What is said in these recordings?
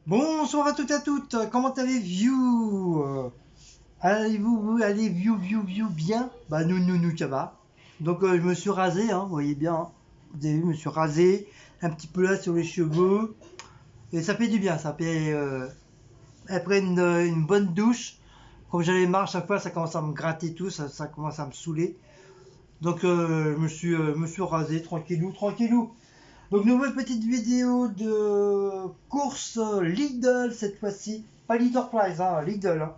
Bonsoir à toutes et à toutes, comment allez-vous? Allez-vous bien? Bah nous ça va. Donc je me suis rasé, hein, vous voyez bien, hein. Vous avez vu, je me suis rasé, un petit peu là sur les cheveux, et ça fait du bien, ça fait après une bonne douche, comme j'avais marre chaque fois, ça commence à me gratter tout, ça commence à me saouler. Donc je me suis rasé tranquillou, tranquillou. Donc nouvelle petite vidéo de course Lidl cette fois-ci. Pas Leader Price, hein, Lidl, hein.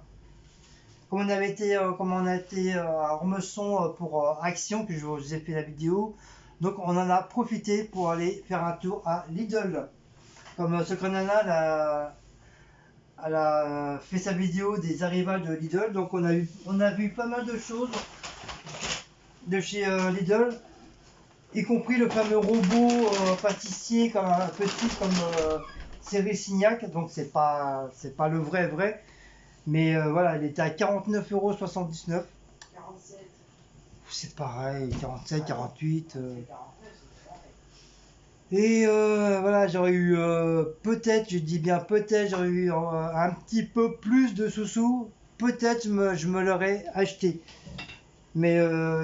Comme on a été à Ormesson pour Action, que je vous ai fait la vidéo. Donc on en a profité pour aller faire un tour à Lidl. Comme ce Nana elle a fait sa vidéo des arrivages de Lidl. Donc on a vu pas mal de choses de chez Lidl, y compris le fameux robot pâtissier comme un petit comme série Signac, donc c'est pas le vrai, mais voilà, il était à 49,79 €. 47. C'est pareil, 47, 48. 49, c'est pareil. Et voilà, j'aurais eu peut-être, je dis bien peut-être, j'aurais eu un petit peu plus de sous-sous, peut-être je me l'aurais acheté. Mais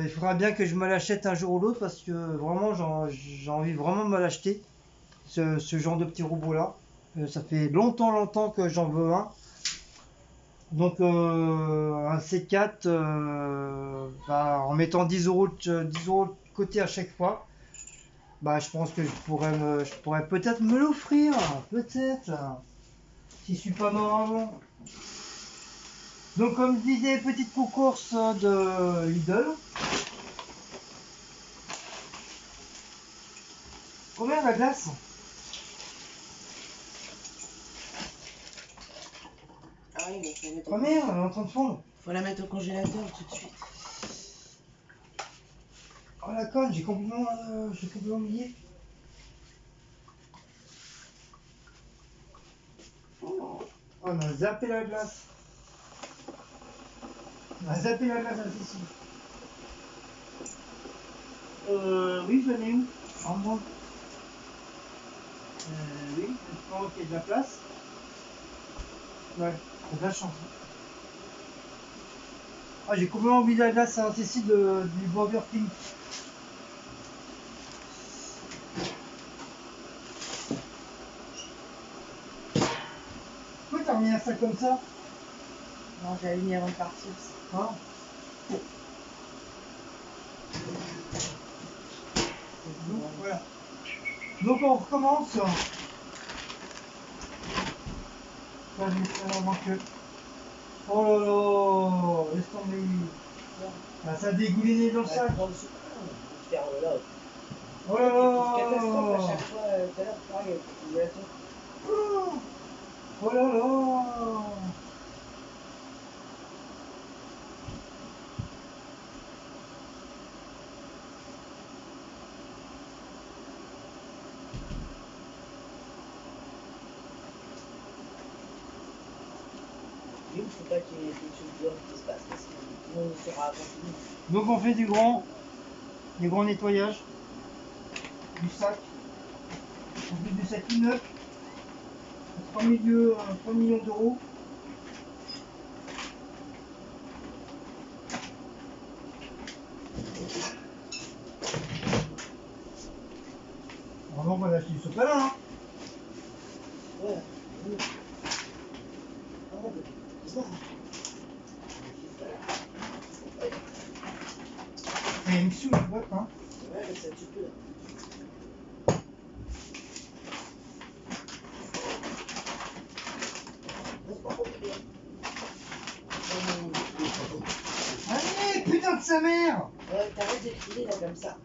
il faudra bien que je me l'achète un jour ou l'autre parce que vraiment j'ai envie vraiment de me l'acheter, ce genre de petit robot là. Ça fait longtemps que j'en veux un. Donc un C4, bah, en mettant 10 € 10 € de côté à chaque fois, bah, je pense que je pourrais peut-être me l'offrir, peut-être, si je suis pas mort avant. Donc comme je disais, petite concourse de Lidl. Combien la glace? Ah oui, mais faut la mettre Oh merde, elle est en train de fondre. faut la mettre au congélateur tout de suite. Oh la conne, j'ai complètement oublié. Oh, on a zappé la glace. On a zappé la glace ici. Oui, j'en ai où? En moi. Oui, je pense qu'il y a de la place. Ouais, c'est de la chance. Ah, j'ai complètement oublié la glace à ici du Burger King. Pourquoi t'as remis un sac comme ça? Non, j'avais mis avant de partir. Hein? Donc, voilà. Donc on recommence. Ça, je vais faire avant que. Oh là là, laisse tomber. Ah, ça a dégouliné dans le sac. Oh là Catastrophe à là. chaque fois, tout à l'heure, pareil, avec le congélateur. Oh là là. Il ne faut pas qu'il y ait quelque chose d'autre qui se passe parce que tout le monde sera continu. Donc on fait du grand nettoyage du sac. On fait du sac tout neuf. 3 millions d'euros. Vraiment, on va l'acheter du sopalin, hein. Ouais. Ah, bah, c'est ça. Et il me saoule, tu vois, hein. Ouais, mais ça tu peux. C'est pas compliqué. Allez, putain de sa mère. Ouais, t'arrêtes de crier là comme ça.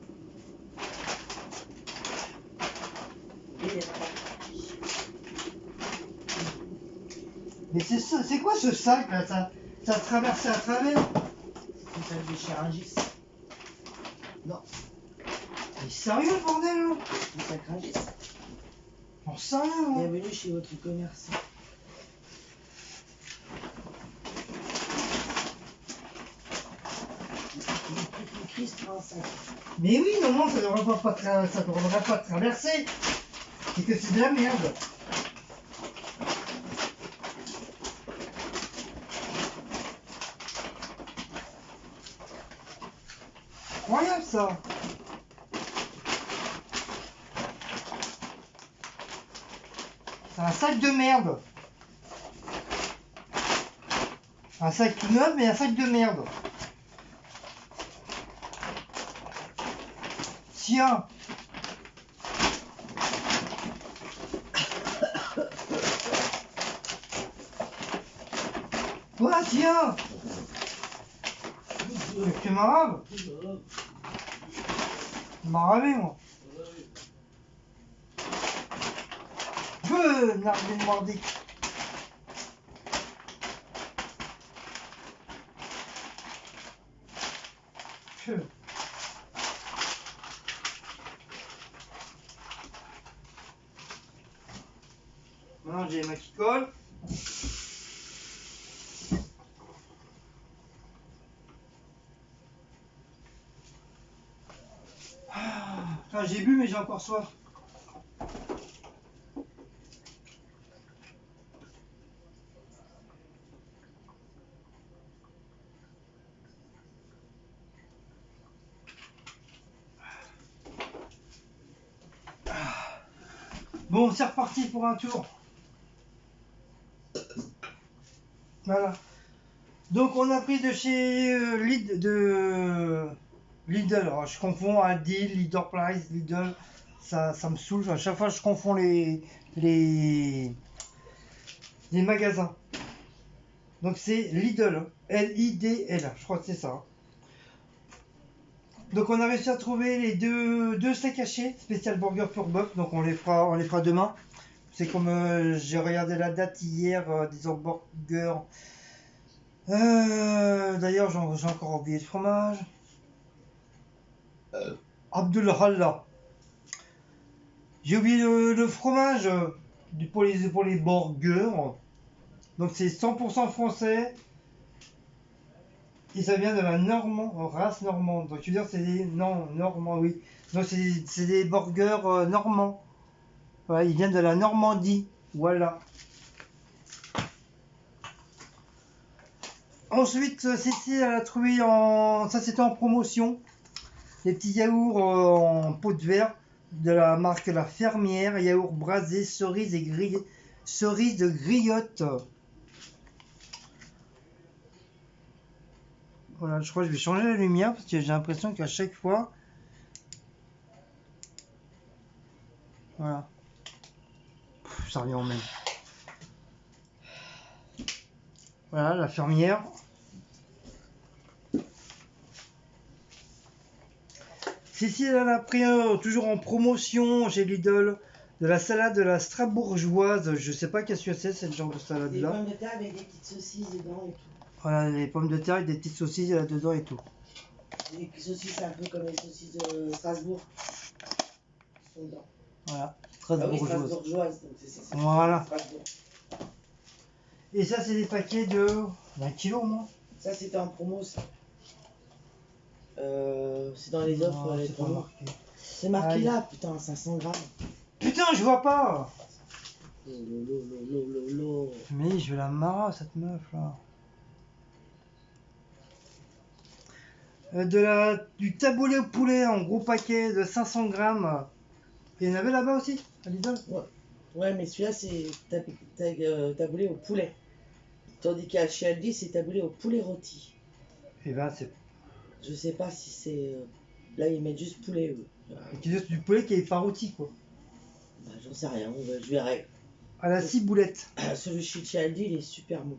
Mais c'est quoi ce sac là? Ça a traversé à travers. C'est ça de chirurgis. Non, Mais sérieux le bordel là? c'est ça Rungis. J'en sais rien, hein. Bienvenue chez votre commerce. Mais oui, non, ça devrait pas traverser. C'est que c'est de la merde. incroyable ça. C'est un sac de merde. Un sac tout neuf, mais un sac de merde. Tiens. Quoi, tiens. Tu m'arraves. Tu m'as ravé, moi. Nargué mordique. Maintenant j'ai les mains qui collent. Enfin, j'ai bu mais j'ai encore soif. Bon, c'est reparti pour un tour. Voilà. Donc on a pris de chez Lidl. Alors, je confonds Aldi, Lidl Price, Lidl. Ça me saoule. À chaque fois, je confonds les magasins. Donc c'est Lidl. Lidl. Je crois que c'est ça. Donc on a réussi à trouver les deux steaks hachés spécial burger pour bœuf. Donc on les fera demain. C'est comme j'ai regardé la date hier des hamburgers. D'ailleurs j'ai encore oublié le fromage. Abdullah. J'ai oublié le fromage pour les burgers. Donc c'est 100% français. Et ça vient de la race normande. Donc tu veux dire c'est des... Non, normand, oui. Donc c'est des burgers normands. Voilà, ils viennent de la Normandie. Voilà. Ensuite, Cécile, elle a trouvé en... Ça c'était en promotion. Les petits yaourts en pot de verre de la marque La Fermière. Yaourt brasé, cerise de griotte. Voilà, je crois que je vais changer la lumière parce que j'ai l'impression qu'à chaque fois... Voilà. Ça revient au même. Voilà, La Fermière. Cécile, elle a pris toujours en promotion chez Lidl de la salade de la strasbourgeoise. Je sais pas qu'est-ce que c'est, ce genre de salade là. Des pommes de terre avec des petites saucisses dedans et tout. Voilà, les pommes de terre avec des petites saucisses là-dedans et tout. Des saucisses un peu comme les saucisses de Strasbourg. Sont dedans. Voilà, strasbourgeoise. strasbourgeoise. Ah oui, strasbourgeoise. Donc c'est Voilà. Strasbourg. Et ça, c'est des paquets de 1 kilo, moi. Ça, c'était en promo, ça. C'est dans les offres, Non, les c'est pas promos. marqué. C'est marqué Aïe. là, putain, 500 grammes. Putain, je vois pas. Oh, lolo. Mais je vais la marrer, cette meuf là. Du taboulé au poulet en gros paquet de 500 grammes. Il y en avait là-bas aussi, à Lidl. Ouais, mais celui-là, c'est taboulé au poulet. Tandis qu'à chez Aldi, c'est taboulé au poulet rôti. Et ben, c'est. Je sais pas si c'est. Là, ils mettent juste poulet, eux. C'est du poulet qui est pas rôti, quoi. Bah, j'en sais rien, je verrai. À la ciboulette. Celui chez Aldi, il est super mou.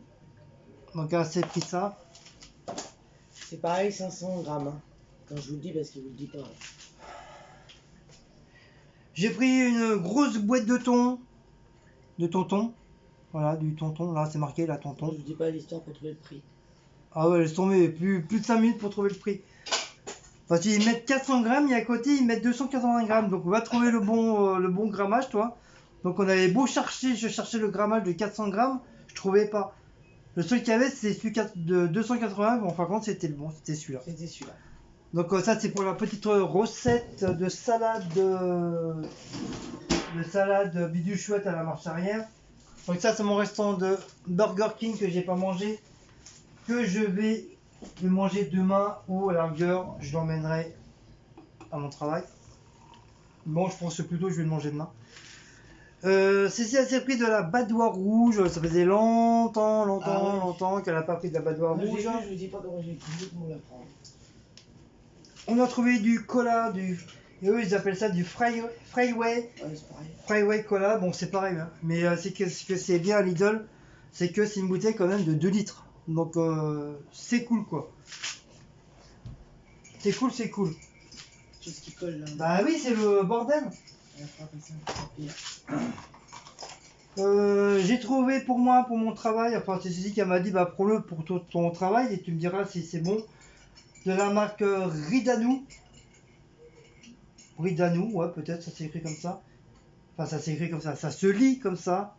Donc, elle s'est pris ça. C'est pareil, 500 grammes. Hein. Quand je vous le dis, parce qu'il vous le dit pas. J'ai pris une grosse boîte de thon. De tonton. Voilà, du tonton. Là, c'est marqué, la Je tonton. vous dis pas l'histoire pour trouver le prix. Ah ouais, laisse tomber. Plus de 5 minutes pour trouver le prix. Parce qu'ils mettent 400 grammes et à côté, ils mettent 280 grammes. Donc, on va trouver le bon grammage, toi. Donc, on avait beau chercher, je cherchais le grammage de 400 grammes. Je trouvais pas. Le seul qu'il y avait, c'est celui de 280. Bon, par contre, c'était le bon. C'était celui-là. C'était celui-là. Donc ça c'est pour la petite recette de salade bidule chouette à la marche arrière. Donc ça c'est mon restant de Burger King que j'ai pas mangé, que je vais Je vais manger demain ou à la rigueur, je l'emmènerai à mon travail. Bon, je pense plutôt que je vais le manger demain. Cécile s'est pris de la badoie rouge. Ça faisait longtemps qu'elle n'a pas pris de la badoie rouge. Je vous dis pas comment j'ai écrit, comment la prendre. On a trouvé du cola, et eux ils appellent ça du Freeway. Ouais, c'est pareil. Freeway Cola, bon c'est pareil, hein. Mais c'est que ce que c'est bien à Lidl, c'est que c'est une bouteille quand même de 2 litres. Donc c'est cool quoi. C'est cool, c'est cool. Tout ce qui colle là. Bah oui, c'est le bordel. J'ai trouvé pour moi, pour mon travail, enfin c'est Cécile qui m'a dit, bah prends-le pour ton travail et tu me diras si c'est bon. De la marque Ridanou. Ridanou, ouais peut-être ça s'écrit comme ça. Enfin ça s'écrit comme ça se lit comme ça.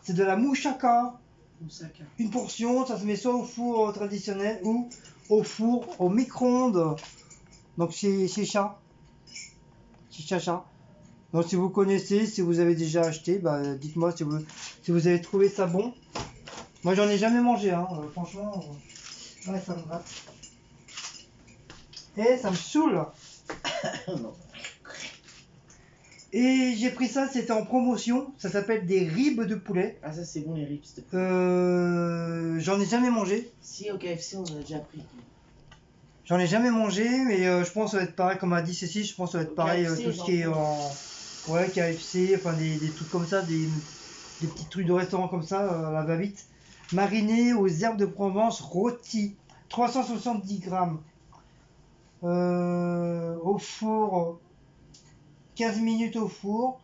C'est de la moussaka. Une portion, ça se met soit au four traditionnel ou au four au micro-ondes. Donc chez Chat. Chez Chacha. Donc si vous connaissez, si vous avez déjà acheté, bah, dites-moi si vous avez trouvé ça bon. Moi j'en ai jamais mangé, hein. Franchement, ouais, ça me gratte. Et ça me saoule. Et j'ai pris ça, c'était en promotion. Ça s'appelle des ribs de poulet. Ah ça c'est bon les ribs, s'il te plaît. J'en ai jamais mangé. Si au KFC on en a déjà pris. J'en ai jamais mangé, mais je pense que ça va être pareil, comme a dit Cécile, je pense que ça va être pareil, KFC, tout ce qui est en... Ouais, KFC, enfin des trucs comme ça, des petits trucs de restaurant comme ça, à la va-vite. Mariné aux herbes de Provence rôti, 370 grammes. Au four, 15 minutes au four.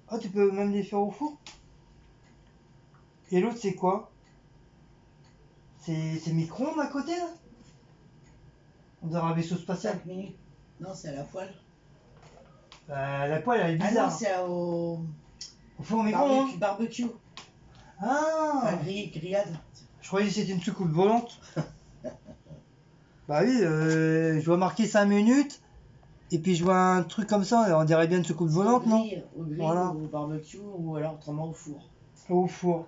Ah, tu peux même les faire au four. Et l'autre, c'est quoi? C'est micro-ondes à côté, là? On dirait un vaisseau spatial. 5 minutes. Non, c'est à la poêle. La poêle, elle est bizarre. Ah non, c'est au four micro-ondes. Barbecue. Ah, enfin, grillade. Je croyais que c'était une soucoupe volante. Bah oui, je vois marquer 5 minutes. Et puis je vois un truc comme ça, on dirait bien une soucoupe volante, non? Au grill, voilà. Au barbecue, ou alors autrement au four. Au four.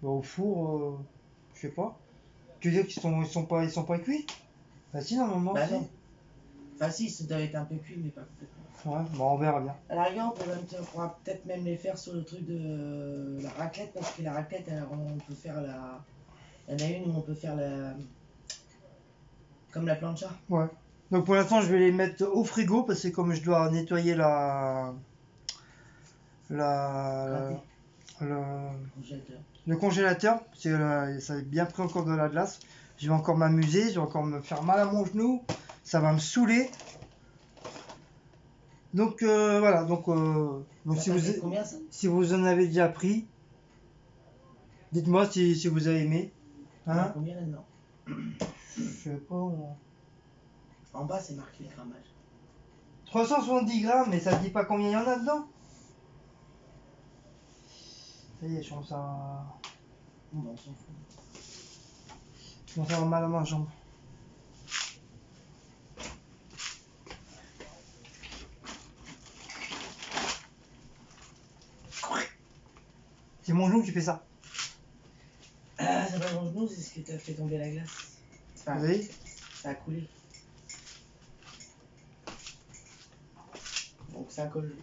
Bah, au four, je sais pas. Tu veux dire qu'ils sont pas cuits? Bah si, normalement. Bah si. non. Enfin si, ça doit être un peu cuit, mais pas complètement. Ouais, bah on verra bien. À la rigueur, on pourra peut-être même les faire sur le truc de la raclette, parce que la raclette, on peut faire la... Il y en a une où on peut faire la... Comme la plancha. Ouais. Donc pour l'instant, je vais les mettre au frigo, parce que comme je dois nettoyer le congélateur, parce que ça a bien pris encore de la glace. Je vais encore m'amuser, je vais encore me faire mal à mon genou, ça va me saouler. Donc voilà, donc si vous en avez déjà pris, dites-moi si vous avez aimé. Hein? Combien là-dedans? Je sais pas. Moi. En bas, c'est marqué le grammage. 370 grammes, mais ça ne dit pas combien il y en a dedans. Ça y est, je commence à... Bon, on s'en fout. Je commence à avoir mal à ma jambe. C'est mon genou qui fait ça. Ah, c'est pas mon genou, c'est ce qui t'a fait tomber la glace. Enfin, vous voyez, ça a coulé. Donc ça colle.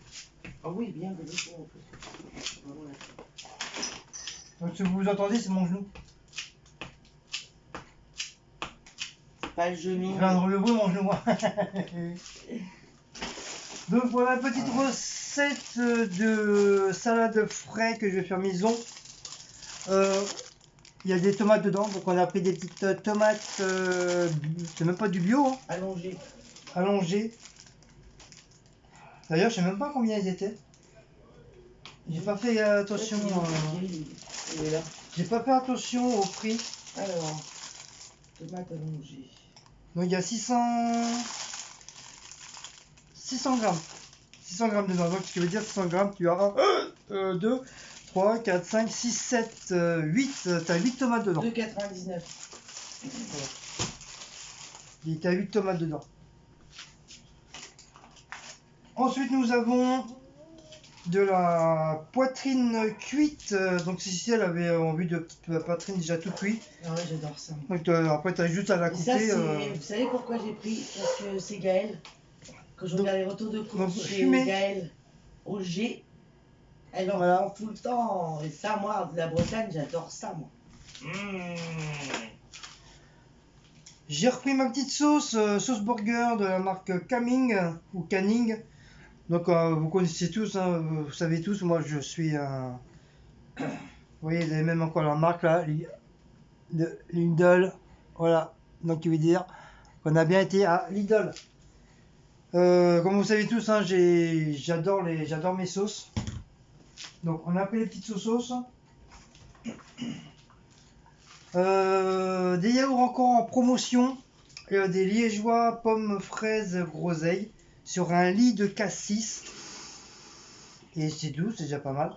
Ah oui, bien collé en plus. donc ce que vous entendez, c'est mon genou. Pas le genou. Je viens de relever mon genou. Donc voilà, petite recette de salade frais que je vais faire maison. Il y a des tomates dedans, donc on a pris des petites tomates, c'est même pas du bio, hein. Allongées. D'ailleurs, je sais même pas combien elles étaient. J'ai pas fait attention. J'ai pas fait attention au prix. Alors, tomates allongées. Donc il y a 600 grammes. 600 grammes dedans. Donc ce qui veut dire 600 grammes, tu as 1, 2, 3, 4, 5, 6, 7, 8. Tu as 8 tomates dedans. 2,99. Et tu as 8 tomates dedans. Ensuite, nous avons de la poitrine cuite. Donc Cécile elle avait envie de petite poitrine déjà tout cuit. Ah ouais, j'adore ça. Donc après tu as juste à la Et ça, couper. vous savez pourquoi j'ai pris? Parce que c'est Gaël. Quand je regarde les retours de course chez fumé. Gaël au G, elle en Voilà. prend tout le temps. Et ça, moi, de la Bretagne, j'adore ça, moi. J'ai repris ma petite sauce, sauce burger de la marque Canning ou Canning. Donc vous connaissez tous, hein, vous savez tous, moi je suis un... Vous voyez, vous avez même encore la marque là, de Lidl. Voilà, donc il veut dire qu'on a bien été à Lidl. Comme vous savez tous, hein, j'adore mes sauces. Donc on a pris les petites sauces. Des yaourts encore en promotion. Des liégeois pommes fraises groseilles sur un lit de cassis. Et c'est doux, c'est déjà pas mal.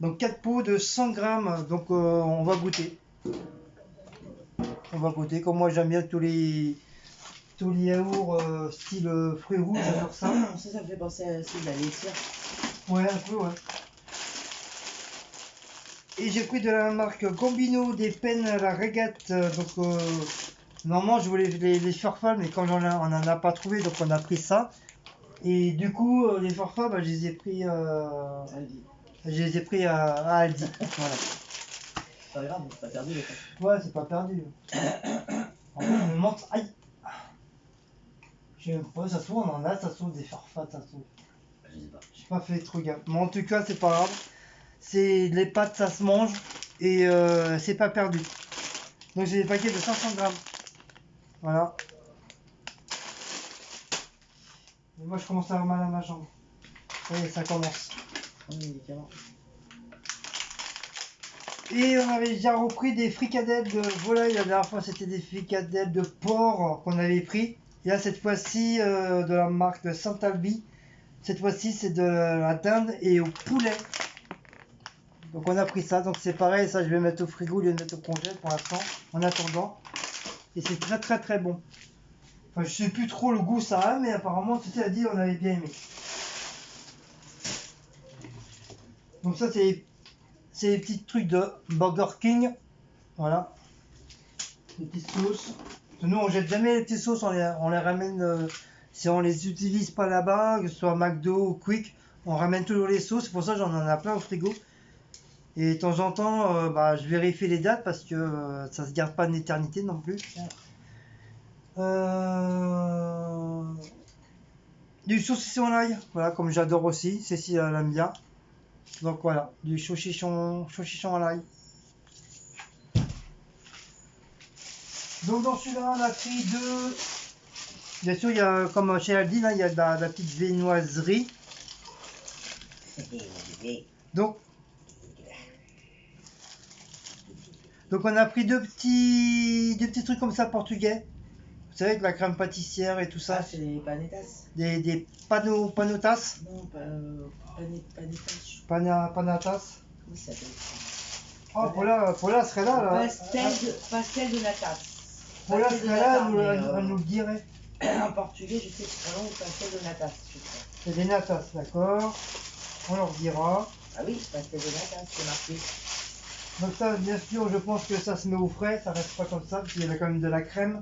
Donc 4 pots de 100 grammes. Donc on va goûter. On va goûter. Comme moi j'aime bien tous les yaourts style fruits rouges, j'adore ça. Ça me fait penser à de la laitière. Ouais, un peu, ouais. Et j'ai pris de la marque Gambino des pennes à la régate. Donc normalement je voulais les farfales, mais quand on en a pas trouvé, donc on a pris ça. Et du coup les farfales, bah, je les ai pris Aldi. à Aldi. Voilà. C'est pas grave, c'est pas perdu les fois. Ouais, c'est pas perdu. En fait, je me montre. Aïe. Je sais pas, ça se trouve on en a, ça se trouve des farfales, ça se trouve. Je sais pas. J'ai pas fait trop gaffe. Mais en tout cas, c'est pas grave. C'est les pâtes, ça se mange et c'est pas perdu. Donc j'ai des paquets de 500 grammes. Voilà. Et moi je commence à avoir mal à ma jambe. Ça y est, ça commence. Oui, médicaments. Et on avait déjà repris des fricadelles de volaille. La dernière fois c'était des fricadelles de porc qu'on avait pris. Et là cette fois-ci de la marque Saint-Albi. Cette fois-ci c'est de la dinde et au poulet. Donc on a pris ça, donc c'est pareil, ça je vais mettre au frigo au lieu de mettre au congèle pour l'instant, en attendant. Et c'est très très très bon. Enfin je sais plus trop le goût ça a, mais apparemment tout a dit on avait bien aimé. Donc ça c'est les petits trucs de Burger King. Voilà. Les petites sauces. Nous on jette jamais les petites sauces, on les ramène, si on les utilise pas là-bas, que ce soit McDo ou Quick, on ramène toujours les sauces, c'est pour ça que j'en en ai plein au frigo. Et de temps en temps, bah, je vérifie les dates parce que ça se garde pas une éternité non plus. Du saucisson à l'ail, voilà, comme j'adore aussi, Cécile elle aime bien. Donc voilà, du saucisson à l'ail. Donc dans celui-là, on a pris deux. Bien sûr, il y a, comme chez Aldi, là, il y a de la petite viennoiserie. Donc on a pris deux petits trucs comme ça portugais. Vous savez, avec la crème pâtissière et tout ça. Ah, c'est les panetas. Des panotas. Non, pas panetas. Panatas. Comment ça s'appelle? Oh, Paula serait là. Pastel de natas. Paula serait là, elle nous le dirait. En portugais, je sais que c'est vraiment pastel de natas, je crois. C'est des natas, d'accord. On leur dira. Ah oui, pastel de natas, c'est marqué. Donc ça, bien sûr, je pense que ça se met au frais, ça reste pas comme ça, parce qu'il y avait quand même de la crème.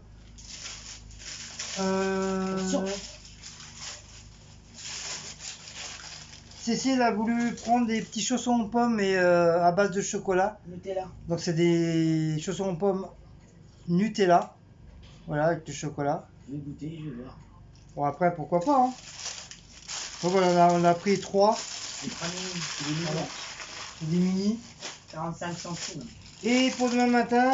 Cécile a voulu prendre des petits chaussons aux pommes et, à base de chocolat. Nutella. Donc c'est des chaussons aux pommes Nutella. Voilà, avec du chocolat. Je vais goûter, je vais voir. Bon après, pourquoi pas. Hein. Donc voilà, on a pris 3. C'est 3 mini, c'est des mini. Voilà. C'est des mini. 45 centimes. Et pour demain matin,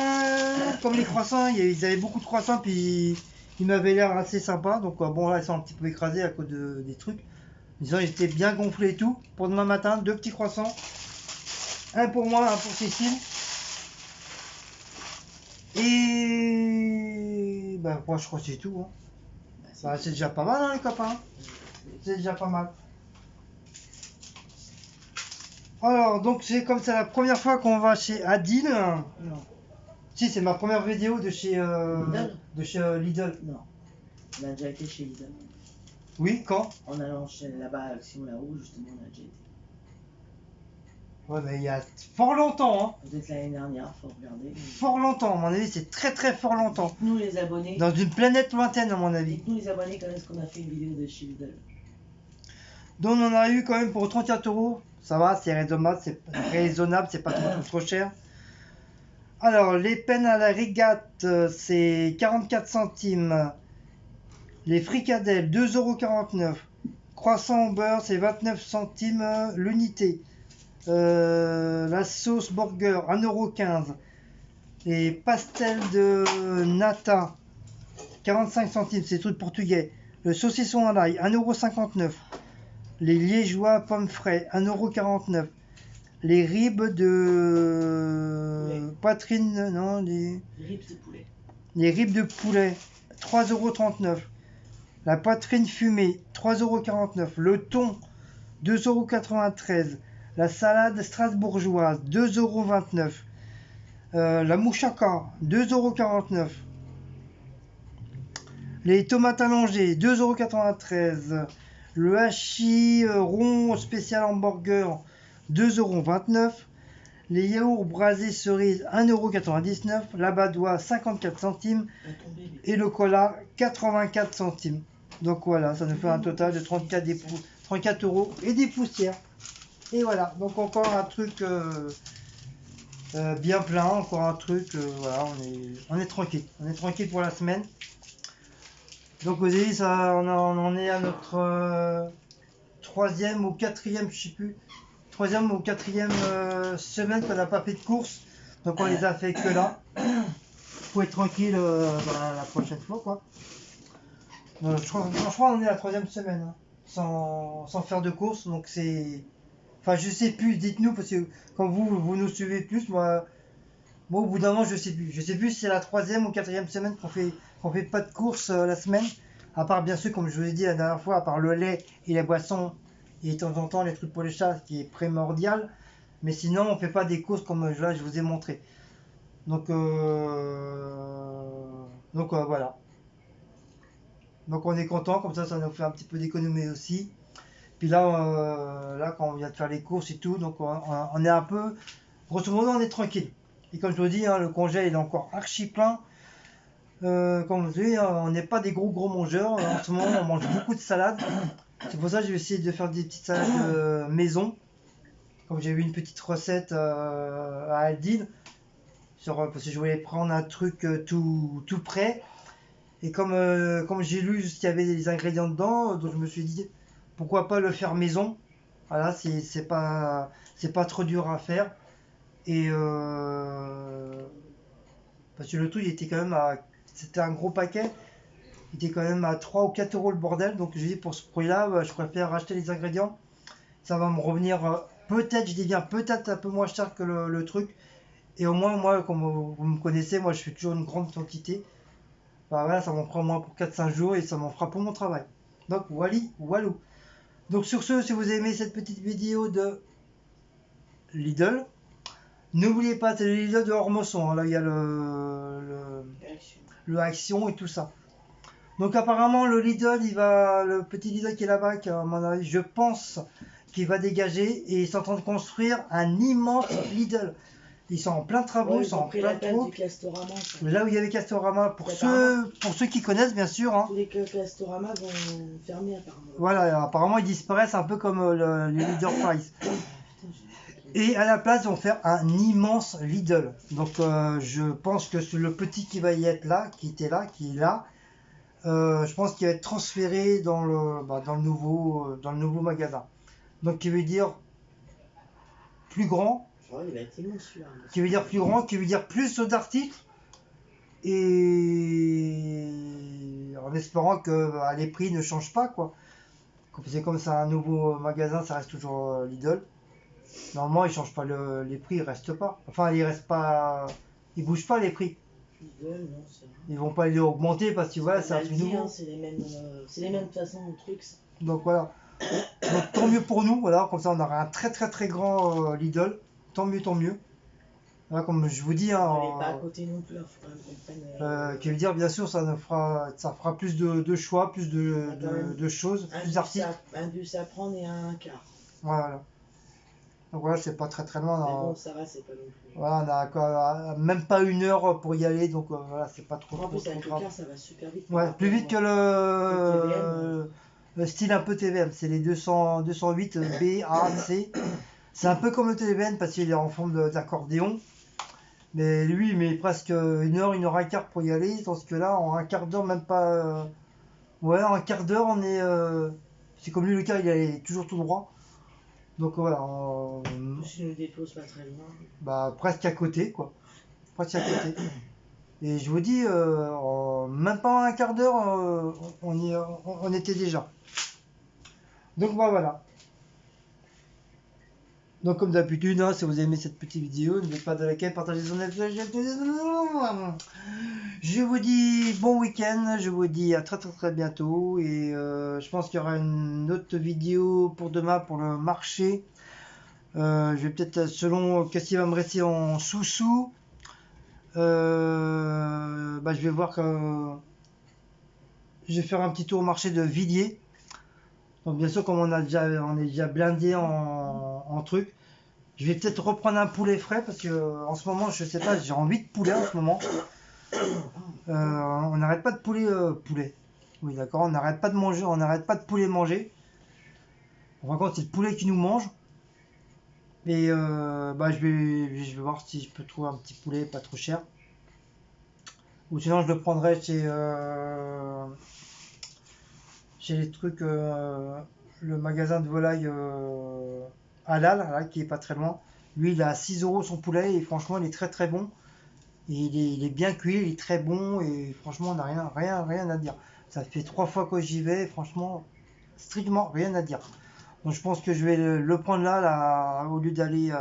comme les croissants, ils avaient beaucoup de croissants, puis ils m'avaient l'air assez sympa. Donc bon, là, ils sont un petit peu écrasés à cause des trucs. Disons, ils étaient bien gonflés et tout. Pour demain matin, 2 petits croissants. Un pour moi, un pour Cécile. Et ben, moi, je crois que c'est tout. Hein. Bah, c'est déjà pas mal, hein, les copains. C'est déjà pas mal. Alors, donc c'est comme c'est la première fois qu'on va chez Adil. Non. Si, c'est ma première vidéo de chez Lidl. Non. On a déjà été chez Lidl. Oui, quand? En allant là-bas avec Simon Larue, justement, on a déjà été. Ouais, mais il y a fort longtemps, hein. Peut-être l'année dernière, faut regarder. Fort longtemps, à mon avis, c'est très très fort longtemps. Dites-nous les abonnés. Dans une planète lointaine, à mon avis. Dites-nous les abonnés quand est-ce qu'on a fait une vidéo de chez Lidl. Donc on en a eu quand même pour 34 euros. Ça va, c'est raisonnable, c'est pas trop cher. Alors, les peines à la régate, c'est 44 centimes. Les fricadelles, 2,49 €. Croissant au beurre, c'est 29 centimes l'unité. La sauce burger, 1,15 €. Les pastels de nata, 45 centimes, c'est des trucs portugais. Le saucisson à l'ail, 1,59 €. Les liégeois pommes frais, 1,49 €. Les ribs de poitrine, non, Les ribs de poulet. les ribs de poulet, 3,39 €. La poitrine fumée, 3,49 €. Le thon, 2,93 €. La salade strasbourgeoise, 2,29 €. La mouchaka, 2,49 €. Les tomates allongées, 2,93 €. Le hachis rond spécial hamburger, 2,29 €. Les yaourts brasés cerises, 1,99 €. La badoie, 54 centimes. Et le cola, 84 centimes. Donc voilà, ça nous fait un total de 34 euros et des poussières. Et voilà, donc encore un truc bien plein, encore un truc, voilà, on est tranquille. On est tranquille pour la semaine. Donc vous avez ça, on en est à notre troisième ou quatrième, je sais plus, troisième ou quatrième semaine qu'on n'a pas fait de course. Donc on les a fait que là. Faut être tranquille la prochaine fois, quoi. Franchement, on est à la troisième semaine, hein, sans faire de course. Donc c'est... Enfin, je sais plus, dites-nous, parce que quand vous nous suivez plus, moi au bout d'un moment, je sais plus. Je sais plus si c'est la troisième ou quatrième semaine qu'on fait pas de course la semaine. À part, bien sûr, comme je vous ai dit la dernière fois, à part le lait et les boissons, et de temps en temps les trucs pour les chats, ce qui est primordial. Mais sinon, on fait pas des courses comme là, je vous ai montré. Donc voilà. Donc on est content, comme ça nous fait un petit peu d'économie aussi. Puis là quand on vient de faire les courses et tout, donc on est un peu, grosso modo on est tranquille. Et comme je vous dis, hein, le congé il est encore archi plein. Comme vous savez, on n'est pas des gros mangeurs. En ce moment on mange beaucoup de salades. C'est pour ça que je vais essayer de faire des petites salades maison. Comme j'ai eu une petite recette à Aldine. Parce que je voulais prendre un truc tout prêt. Et comme j'ai lu qu'il y avait des ingrédients dedans, donc je me suis dit pourquoi pas le faire maison. Voilà, c'est pas trop dur à faire. Et parce que le truc il était quand même c'était un gros paquet. Il était quand même à 3 ou 4 euros le bordel. Donc j'ai dit pour ce prix-là, je préfère racheter les ingrédients. Ça va me revenir peut-être, je dis bien peut-être un peu moins cher que le truc. Et au moins, moi, comme vous me connaissez, moi je fais toujours une grande quantité. Bah voilà, ça m'en prend au moins pour 4-5 jours et ça m'en fera pour mon travail. Donc walou. Donc sur ce, si vous avez aimé cette petite vidéo de Lidl, n'oubliez pas, c'est le Lidl de Ormosson. Hein, là, il y a le Action et tout ça. Donc apparemment, le petit Lidl qui est là-bas, à mon avis, je pense qu'il va dégager et ils sont en train de construire un immense Lidl. Ils sont en plein travaux, Ouais, ils sont en plein travaux. Là où il y avait Castorama, pour ceux qui connaissent bien sûr. Hein. Tous les Castorama vont fermer apparemment. Voilà, apparemment ils disparaissent un peu comme les Leader Price. Et à la place, ils vont faire un immense Lidl. Donc je pense que le petit qui va y être là, qui est là, je pense qu'il va être transféré dans le nouveau magasin. Donc qui veut dire plus grand. Ouais, il va être immense celui-là. Qui veut dire plus grand, qui veut dire plus d'articles. Et en espérant que les prix ne changent pas, quoi. C'est comme c'est un nouveau magasin, ça reste toujours Lidl. Normalement, ils changent pas les prix, ils restent pas. Enfin, ils bougent pas les prix. Lidl, non, c'est vrai. Ils vont pas les augmenter parce que voilà, c'est un truc nouveau. Hein, c'est les mêmes façons de trucs. Ça. Donc voilà. Donc tant mieux pour nous, voilà, comme ça on aura un très grand Lidl. Tant mieux. Voilà, comme je vous dis, hein, on n'est pas à côté non plus, il faut quand même qu'on prenne. Qui veut dire, bien sûr, ça fera plus de choix, plus de choses, plus d'articles. Un bus à prendre et un quart. Voilà. Donc voilà, c'est pas très loin. Mais bon, ça va, c'est pas non plus. Voilà, on a encore, même pas 1 heure pour y aller, donc voilà, c'est pas trop En plus, trop avec le grave. car, ça va super vite. Ouais, plus vite que le style un peu TVM. C'est les 208 B, A, C. C'est un peu comme le TVM parce qu'il est en forme d'accordéon. Mais lui, il met presque 1 heure, 1 heure et quart pour y aller. Tandis que là, en un quart d'heure, même pas. Ouais, en un quart d'heure, on est. C'est comme lui, le car, il est toujours tout droit. Donc voilà, Si nous dépose pas très loin. bah, presque à côté, quoi. Presque à côté. Et je vous dis, même pas en un quart d'heure, on était déjà. Donc bah, voilà. Donc comme d'habitude, hein, si vous aimez cette petite vidéo, n'oubliez pas de liker, partager son avis. Je vous dis bon week-end, je vous dis à très bientôt. Et je pense qu'il y aura une autre vidéo pour demain pour le marché. Je vais peut-être, selon qu'est-ce qui va me rester en sous-sous, bah, je vais voir que je vais faire un petit tour au marché de Villiers. Donc bien sûr, comme on est déjà blindé en truc, je vais peut-être reprendre un poulet frais parce que en ce moment, je sais pas, j'ai envie de poulet en ce moment. On n'arrête pas de poulet. Oui, d'accord, on n'arrête pas de manger, on n'arrête pas de poulet manger. En fin de compte, c'est le poulet qui nous mange. Et bah, je vais voir si je peux trouver un petit poulet pas trop cher. Ou sinon, je le prendrai chez les trucs, le magasin de volaille Halal, là, qui est pas très loin. Lui, il a 6 euros son poulet et franchement, il est très bon. Et il est bien cuit, il est très bon et franchement, on n'a rien à dire. Ça fait 3 fois que j'y vais, franchement, strictement rien à dire. Donc je pense que je vais le prendre là, au lieu d'aller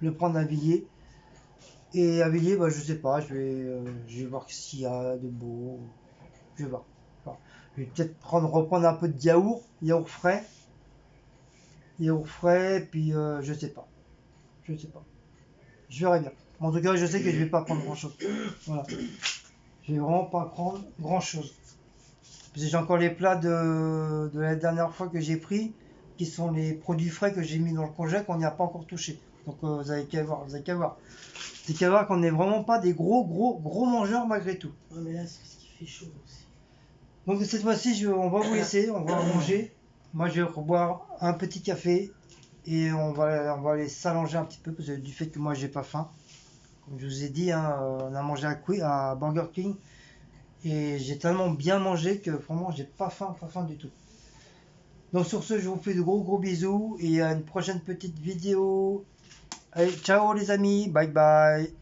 le prendre à Villiers. Et à Villiers, bah, je sais pas, je vais voir s'il y a de beau. Je vais voir. Voilà. Je vais peut-être reprendre un peu de yaourt frais. Yaourt frais, puis je sais pas. Je sais pas. Je verrai bien. En tout cas, je sais que je vais pas prendre grand chose. Voilà. Je vais vraiment pas prendre grand chose. Parce que j'ai encore les plats de la dernière fois que j'ai pris, qui sont les produits frais que j'ai mis dans le congèle qu'on n'y a pas encore touché. Donc vous avez qu'à voir, C'est qu'à voir qu'on n'est vraiment pas des gros mangeurs malgré tout. Ouais, mais là, c'est parce qu'il fait chaud aussi. Donc cette fois-ci, on va vous laisser, on va manger. Moi, je vais boire un petit café et on va aller s'allonger un petit peu parce que du fait que moi, j'ai pas faim. Comme je vous ai dit, hein, on a mangé à Burger King et j'ai tellement bien mangé que vraiment, j'ai pas faim du tout. Donc sur ce, je vous fais de gros bisous et à une prochaine petite vidéo. Allez, ciao les amis, bye bye.